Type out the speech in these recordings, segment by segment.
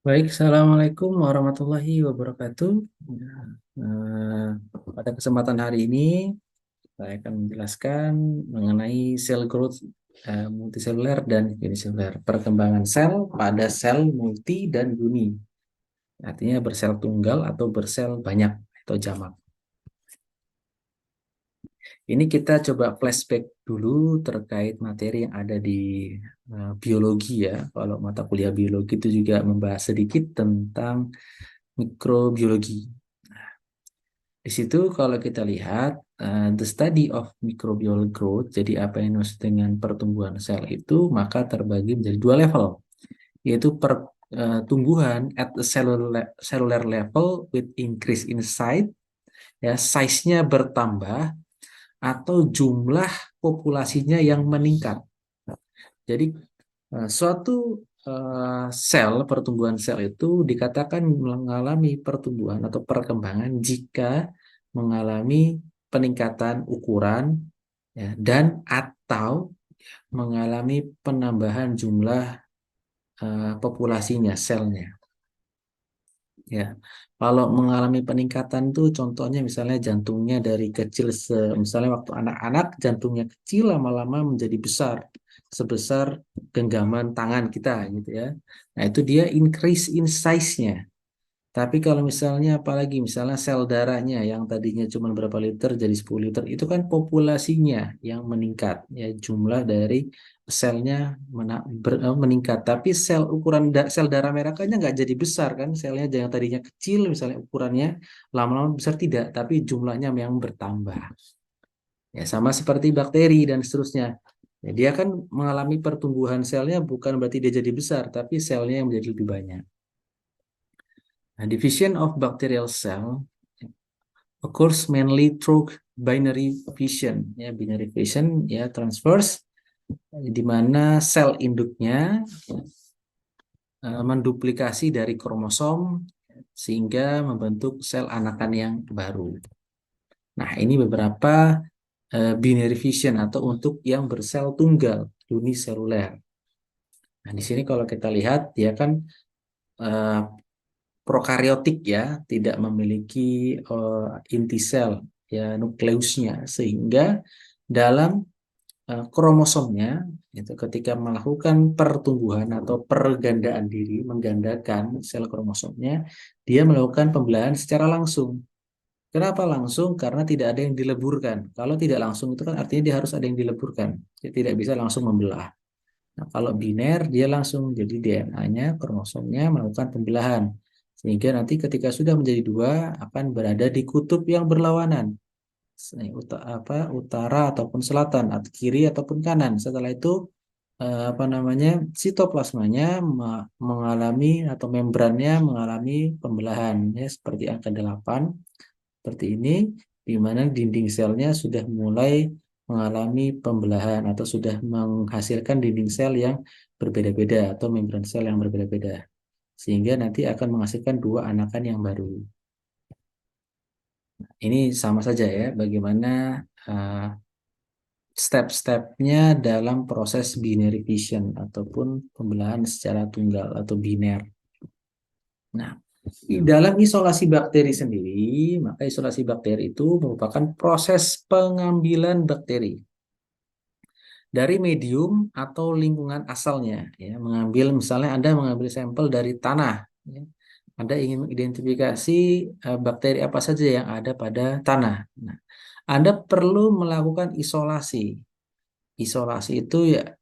Baik, Assalamualaikum warahmatullahi wabarakatuh. Eh, Pada kesempatan hari ini, saya akan menjelaskan mengenai sel growth multiseluler dan uniseluler. Perkembangan sel pada sel multi dan uni. Artinya bersel tunggal atau bersel banyak atau jamak. Ini kita coba flashback dulu terkait materi yang ada di biologi ya. Kalau mata kuliah biologi itu juga membahas sedikit tentang mikrobiologi. Di situ kalau kita lihat the study of microbial growth, jadi apa yang dimaksud dengan pertumbuhan sel itu maka terbagi menjadi dua level, yaitu pertumbuhan at the cellular level with increase in size, ya size-nya bertambah atau jumlah populasinya yang meningkat. Jadi suatu sel, pertumbuhan sel itu dikatakan mengalami pertumbuhan atau perkembangan jika mengalami peningkatan ukuran ya, dan atau mengalami penambahan jumlah populasinya, selnya. Ya, kalau mengalami peningkatan tuh contohnya misalnya jantungnya dari kecil, misalnya waktu anak-anak jantungnya kecil lama-lama menjadi besar, sebesar genggaman tangan kita gitu ya. Nah itu dia increase in size-nya. Tapi kalau misalnya apalagi misalnya sel darahnya yang tadinya cuma berapa liter jadi 10 liter, itu kan populasinya yang meningkat, ya jumlah dari selnya meningkat. Tapi sel ukuran sel darah merahnya nggak jadi besar kan, selnya yang tadinya kecil misalnya ukurannya lama-lama besar tidak, tapi jumlahnya yang bertambah. Ya sama seperti bakteri dan seterusnya. Ya, dia kan mengalami pertumbuhan selnya bukan berarti dia jadi besar, tapi selnya yang menjadi lebih banyak. Nah, division of bacterial cell occurs mainly through binary fission. Ya, binary fission ya transverse di mana sel induknya menduplikasi dari kromosom sehingga membentuk sel anakan yang baru. Nah, ini beberapa binary fission atau untuk yang bersel tunggal, uniseluler. Nah, di sini kalau kita lihat dia kan eh, prokariotik ya, tidak memiliki inti sel ya nukleusnya sehingga dalam kromosomnya itu ketika melakukan pertumbuhan atau pergandaan diri, menggandakan sel kromosomnya, dia melakukan pembelahan secara langsung. Kenapa langsung? Karena tidak ada yang dileburkan. Kalau tidak langsung itu kan artinya dia harus ada yang dileburkan. Dia tidak bisa langsung membelah. Nah, kalau biner dia langsung jadi DNA-nya, kromosomnya melakukan pembelahan. Sehingga nanti ketika sudah menjadi dua akan berada di kutub yang berlawanan. Utara ataupun selatan, atau kiri ataupun kanan. Setelah itu apa namanya? Sitoplasmanya mengalami atau membrannya mengalami pembelahan ya seperti angka 8 seperti ini di mana dinding selnya sudah mulai mengalami pembelahan atau sudah menghasilkan dinding sel yang berbeda-beda atau membran sel yang berbeda-beda sehingga nanti akan menghasilkan dua anakan yang baru. Ini sama saja ya bagaimana uh, step-stepnya dalam proses binary fission ataupun pembelahan secara tunggal atau biner. Nah, di dalam isolasi bakteri sendiri, maka isolasi bakteri itu merupakan proses pengambilan bakteri dari medium atau lingkungan asalnya. Ya, mengambil misalnya Anda mengambil sampel dari tanah, ya. Anda ingin mengidentifikasi bakteri apa saja yang ada pada tanah. Nah, Anda perlu melakukan isolasi. Isolasi itu ya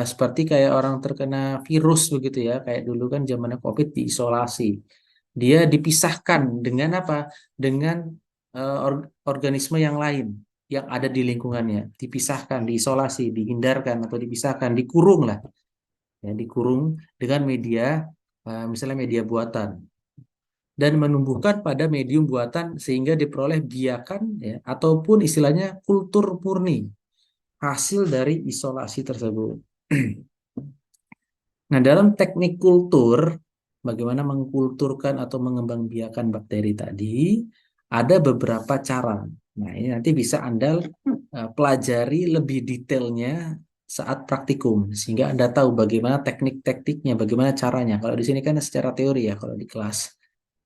seperti kayak orang terkena virus begitu ya, kayak dulu kan zamannya COVID diisolasi. Dia dipisahkan dengan apa? Dengan organisme yang lain yang ada di lingkungannya, dipisahkan, diisolasi, dihindarkan atau dipisahkan, dikurung lah, ya dikurung dengan media misalnya media buatan dan menumbuhkan pada medium buatan sehingga diperoleh biakan ya ataupun istilahnya kultur murni hasil dari isolasi tersebut. Nah, dalam teknik kultur, bagaimana mengkulturkan atau mengembangbiakan bakteri tadi, ada beberapa cara. Nah, ini nanti bisa Anda pelajari lebih detailnya saat praktikum, sehingga Anda tahu bagaimana teknik-tekniknya, bagaimana caranya. Kalau di sini kan secara teori ya, kalau di kelas.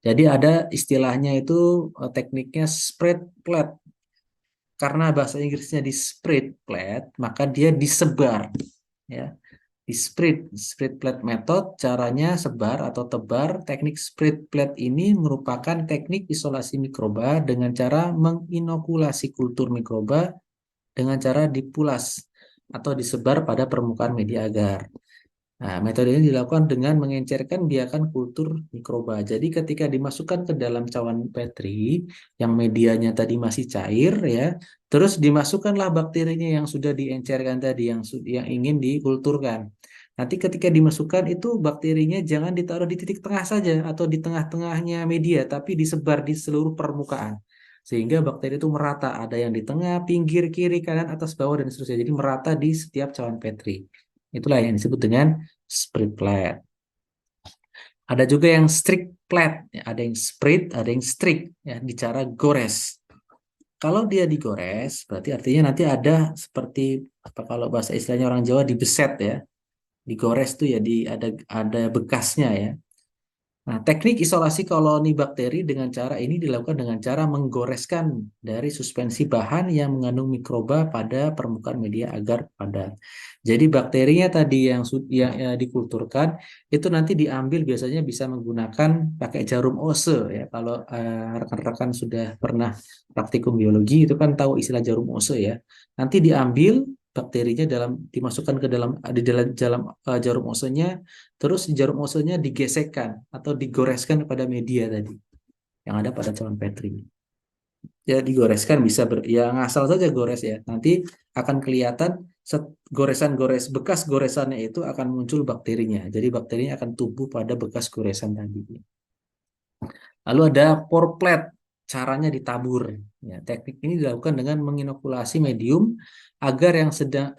Jadi ada istilahnya itu tekniknya spread plate. Karena bahasa Inggrisnya di spread plate, maka dia disebar. Ya, di spread plate method, caranya sebar atau tebar. Teknik spread plate ini merupakan teknik isolasi mikroba dengan cara menginokulasi kultur mikroba dengan cara dipulas atau disebar pada permukaan media agar. Nah, metode ini dilakukan dengan mengencerkan biakan kultur mikroba. Jadi ketika dimasukkan ke dalam cawan Petri yang medianya tadi masih cair ya, terus dimasukkanlah bakterinya yang sudah diencerkan tadi yang ingin dikulturkan. Nanti ketika dimasukkan itu bakterinya jangan ditaruh di titik tengah saja atau di tengah-tengahnya media, tapi disebar di seluruh permukaan. Sehingga bakteri itu merata, ada yang di tengah, pinggir, kiri, kanan, atas, bawah, dan seterusnya. Jadi merata di setiap cawan Petri. Itulah yang disebut dengan spread plate. Ada juga yang strict plate, ya, ada yang spread, ada yang strict, ya, di cara gores. Kalau dia digores, berarti artinya nanti ada seperti apa kalau bahasa istilahnya orang Jawa dibeset ya, digores tuh ya ada bekasnya ya. Nah, teknik isolasi koloni bakteri dengan cara ini dilakukan dengan cara menggoreskan dari suspensi bahan yang mengandung mikroba pada permukaan media agar padat. Jadi bakterinya tadi yang dikulturkan itu nanti diambil biasanya bisa menggunakan pakai jarum Ose ya. Kalau rekan-rekan sudah pernah praktikum biologi itu kan tahu istilah jarum Ose ya. Nanti diambil bakterinya dimasukkan ke dalam jarum osenya. Terus jarum osenya digesekkan atau digoreskan pada media tadi yang ada pada cawan Petri. Ya digoreskan bisa ya ngasal saja gores ya. Nanti akan kelihatan goresan-gores bekas goresannya itu akan muncul bakterinya. Jadi bakterinya akan tumbuh pada bekas goresan tadi. Lalu ada pour plate, caranya ditabur. Ya, teknik ini dilakukan dengan menginokulasi medium agar yang sedang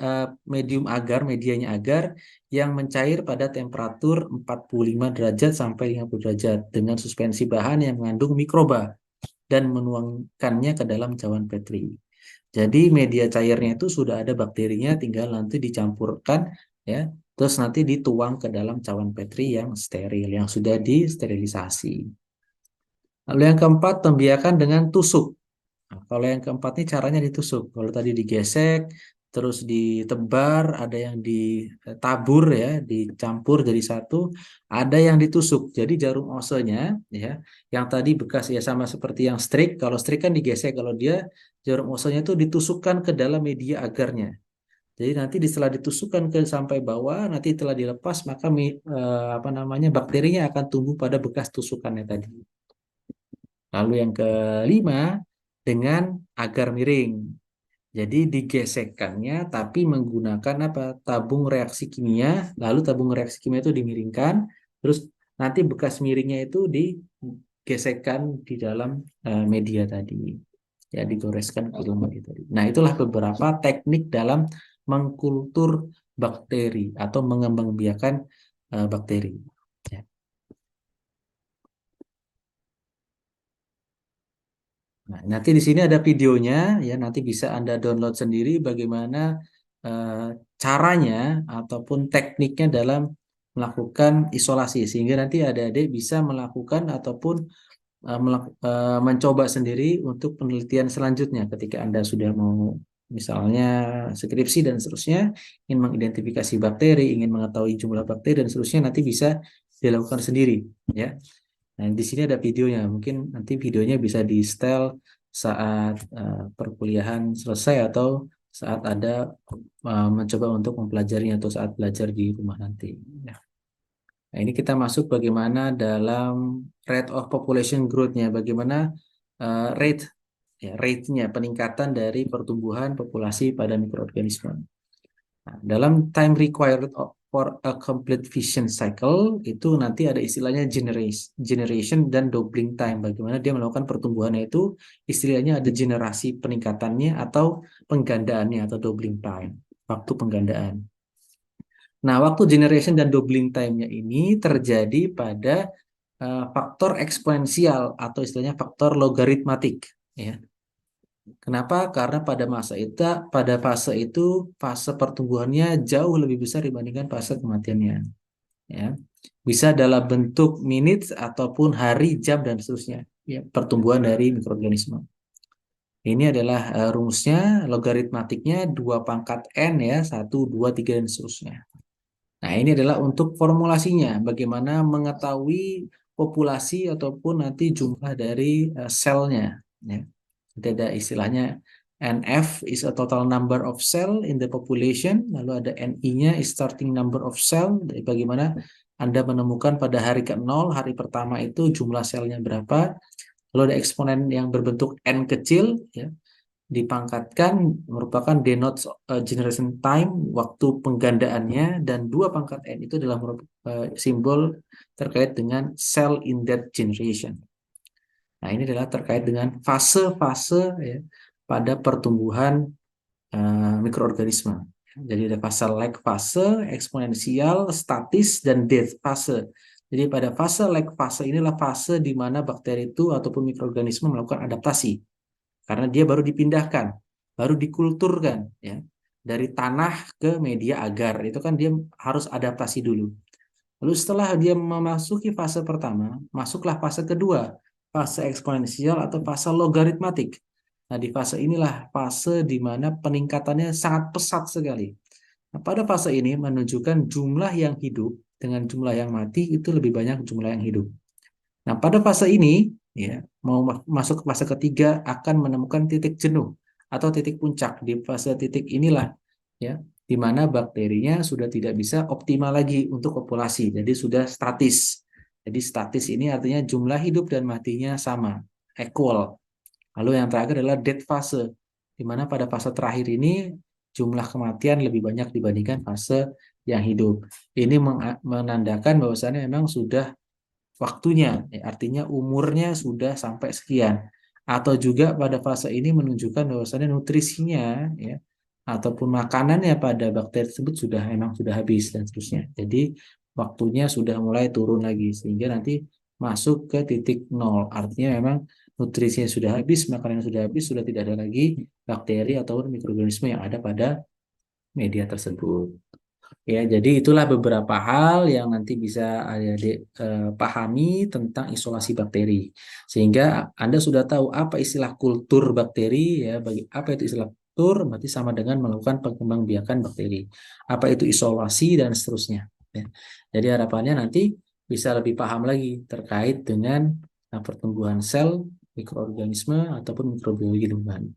medium agar medianya agar yang mencair pada temperatur 45 derajat sampai 50 derajat dengan suspensi bahan yang mengandung mikroba dan menuangkannya ke dalam cawan Petri. Jadi media cairnya itu sudah ada bakterinya, tinggal nanti dicampurkan ya, terus nanti dituang ke dalam cawan Petri yang steril, yang sudah disterilisasi. Lalu yang keempat, pembiakan dengan tusuk. Nah, kalau yang keempat ini caranya ditusuk. Kalau tadi digesek, terus ditebar, ada yang ditabur ya, dicampur jadi satu, ada yang ditusuk. Jadi jarum osenya ya, yang tadi bekas ya sama seperti yang strik. Kalau strik kan digesek, kalau dia jarum osenya itu ditusukkan ke dalam media agarnya. Jadi nanti setelah ditusukkan ke sampai bawah, nanti setelah dilepas maka apa namanya bakterinya akan tumbuh pada bekas tusukannya tadi. Lalu yang kelima dengan agar miring. Jadi digesekkannya tapi menggunakan apa? Tabung reaksi kimia, lalu tabung reaksi kimia itu dimiringkan, terus nanti bekas miringnya itu digesekkan di dalam media tadi. Ya, digoreskan ke dalam media tadi. Nah, itulah beberapa teknik dalam mengkultur bakteri atau mengembangbiakan bakteri. Ya. Nah, nanti di sini ada videonya ya, nanti bisa Anda download sendiri bagaimana eh, caranya ataupun tekniknya dalam melakukan isolasi sehingga nanti adik-adik bisa melakukan ataupun mencoba sendiri untuk penelitian selanjutnya ketika Anda sudah mau misalnya skripsi dan seterusnya, ingin mengidentifikasi bakteri, ingin mengetahui jumlah bakteri dan seterusnya nanti bisa dilakukan sendiri ya. Nah, di sini ada videonya. Mungkin nanti videonya bisa di setel saat perkuliahan selesai atau saat ada mencoba untuk mempelajari atau saat belajar di rumah nanti. Ya. Nah, ini kita masuk bagaimana dalam rate of population growth-nya, bagaimana rate ya, rate-nya peningkatan dari pertumbuhan populasi pada mikroorganisme. Nah, dalam time required for a complete fission cycle itu nanti ada istilahnya generation dan doubling time. Bagaimana dia melakukan pertumbuhannya itu istilahnya ada generasi peningkatannya atau penggandaannya atau doubling time, waktu penggandaan. Nah, waktu generation dan doubling time-nya ini terjadi pada faktor eksponensial atau istilahnya faktor logaritmatik ya. Kenapa? Karena pada fase itu fase pertumbuhannya jauh lebih besar dibandingkan fase kematiannya. Ya, bisa dalam bentuk menit ataupun hari, jam dan seterusnya. Ya, pertumbuhan dari mikroorganisme. Ini adalah rumusnya, logaritmatiknya 2 pangkat n ya, 1, 2, 3 dan seterusnya. Nah, ini adalah untuk formulasinya, bagaimana mengetahui populasi ataupun nanti jumlah dari selnya. Ya. Jadi ada istilahnya NF is a total number of cell in the population, lalu ada NI-nya is starting number of cell, jadi bagaimana Anda menemukan pada hari ke-0, hari pertama itu jumlah selnya berapa, lalu ada eksponen yang berbentuk N kecil, ya, dipangkatkan merupakan denotes generation time, waktu penggandaannya, dan 2 pangkat N itu adalah simbol terkait dengan cell in that generation. Nah, ini adalah terkait dengan fase-fase ya, pada pertumbuhan mikroorganisme. Jadi ada fase lag fase, eksponensial, statis, dan death fase. Jadi pada fase lag fase inilah fase di mana bakteri itu ataupun mikroorganisme melakukan adaptasi. Karena dia baru dipindahkan, baru dikulturkan ya, dari tanah ke media agar. Itu kan dia harus adaptasi dulu. Lalu setelah dia memasuki fase pertama, masuklah fase kedua, fase eksponensial atau fase logaritmatik. Nah, di fase inilah fase di mana peningkatannya sangat pesat sekali. Nah, pada fase ini menunjukkan jumlah yang hidup dengan jumlah yang mati itu lebih banyak jumlah yang hidup. Nah, pada fase ini, ya, mau masuk ke fase ketiga akan menemukan titik jenuh atau titik puncak. Di fase titik inilah, ya, di mana bakterinya sudah tidak bisa optimal lagi untuk populasi, jadi sudah statis. Jadi statis ini artinya jumlah hidup dan matinya sama, equal. Lalu yang terakhir adalah death fase, di mana pada fase terakhir ini jumlah kematian lebih banyak dibandingkan fase yang hidup. Ini menandakan bahwasannya memang sudah waktunya, ya, artinya umurnya sudah sampai sekian. Atau juga pada fase ini menunjukkan bahwasannya nutrisinya, ya, ataupun makanannya pada bakteri tersebut memang sudah habis dan seterusnya. Jadi waktunya sudah mulai turun lagi sehingga nanti masuk ke titik nol. Artinya memang nutrisinya sudah habis, makanan sudah habis, sudah tidak ada lagi bakteri ataupun mikroorganisme yang ada pada media tersebut. Ya, jadi itulah beberapa hal yang nanti bisa adik-adik pahami tentang isolasi bakteri. Sehingga Anda sudah tahu apa istilah kultur bakteri, ya, bagi apa itu istilah kultur, berarti sama dengan melakukan pengembangbiakan bakteri. Apa itu isolasi dan seterusnya. Ya. Jadi harapannya nanti bisa lebih paham lagi terkait dengan pertumbuhan sel, mikroorganisme ataupun mikrobiologi lingkungan.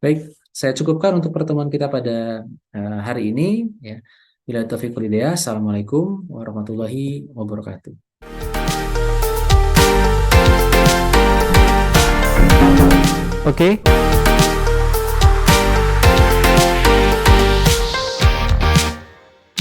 Baik, saya cukupkan untuk pertemuan kita pada hari ini. Ya. Bila taufiq wal hidayah. Assalamualaikum warahmatullahi wabarakatuh. Oke.